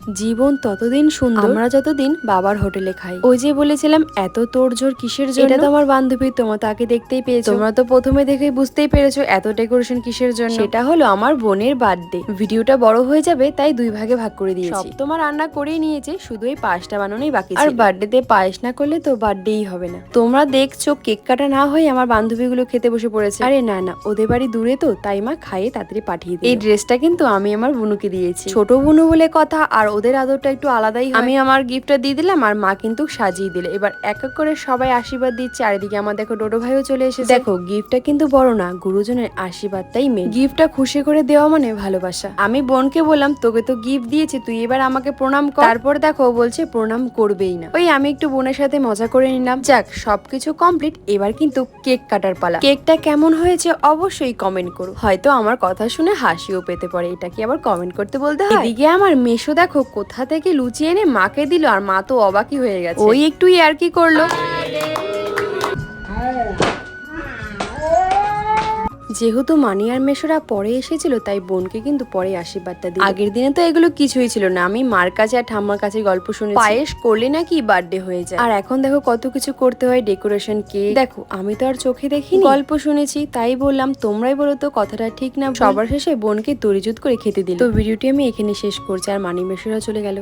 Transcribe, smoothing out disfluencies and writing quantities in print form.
জীবন ততদিন সুন্দর আমরা যতদিন বাবার হোটেলে খাই। ওই যে বলেছিলাম এত তোড়জোড় কিসের জন্য, এটা তো আমার বান্ধবী, তোমরা তাকে দেখতেই পেয়েছো, তোমরা তো প্রথমে দেখেই বুঝতেই পেরেছো এত ডেকোরেশন কিসের জন্য। সেটা হলো আমার বোনের বার্থডে। ভিডিওটা বড় হয়ে যাবে তাই দুই ভাগে ভাগ করে দিয়েছি। সব তোমার রান্না করেই নিয়েছে, শুধু এই পায়েসটা বানানোই বাকি ছিল। আর বার্থডেতে পায়েস না করলে তো বার্থডেই হবে না। তোমরা দেখছো কেক কাটা না হয়ে আমার বান্ধবীগুলো খেতে বসে পড়েছে। আরে না না, ওদের বাড়ি দূরে তো, তাই মা খাইয়ে তাড়াতাড়ি পাঠিয়ে দিই। এই ড্রেসটা কিন্তু আমি আমার বোনুকে দিয়েছি, ছোট বোনু বলে কথা, আর ওদের আদরটা একটু আলাদাই হয়। আমি আমার গিফটটা দিয়ে দিলাম আর মা কিন্তু সাজিয়ে দিলে। এবার এক এক করে সবাই আশীর্বাদ দিচ্ছে। চারিদিকে আমার দেখো ডোডো ভাইও চলে এসেছে। দেখো গিফটটা কিন্তু বড় না, গুরুজনের আশীর্বাদটাই মেন। গিফটটা খুশি করে দেওয়া মানে ভালোবাসা। আমি বোনকে বললাম তোকে তো গিফট দিয়েছি, তুই এবার আমাকে প্রণাম কর। তারপর দেখো বলছে প্রণাম করবেই না। ওই আমি একটু বোনের সাথে মজা করে নিলাম। যাক সবকিছু কমপ্লিট, এবার কিন্তু কেক কাটার পালা। কেকটা কেমন হয়েছে অবশ্যই কমেন্ট করো, হয়তো আমার কথা শুনে হাসিও পেতে পারে, এটা কি আবার কমেন্ট করতে বলতে হয়। এদিকে আমার মেশো দেখো কোথা থেকে লুচিয়ে এনে মাকে দিল, আর মা তো অবাকই হয়ে গেছে। ওই একটু আর কি করলো। যেহেতু মানি আর মেশোরা পরে এসেছিল তাই বোনকে কিন্তু পরে আশীর্বাদটা দিই। আগের দিনে তো এগুলো কিছুই ছিল না, আমি মার কাছে আর ঠাম্মার কাছে গল্প শুনেছি পায়েস করলে নাকি বার্থডে হয়ে যায়। আর এখন দেখো কত কিছু করতে হয়, ডেকোরেশন, কেক। দেখো আমি তো আর চোখে দেখিনি, গল্প শুনেছি, তাই বললাম তোমরাই বলো তো কথাটা ঠিক না। সবার শেষে বোনকে তরিজুত করে খেতে দিল। তো ভিডিওটি আমি এখানে শেষ করছি, আর মানি মেশোরা চলে গেল।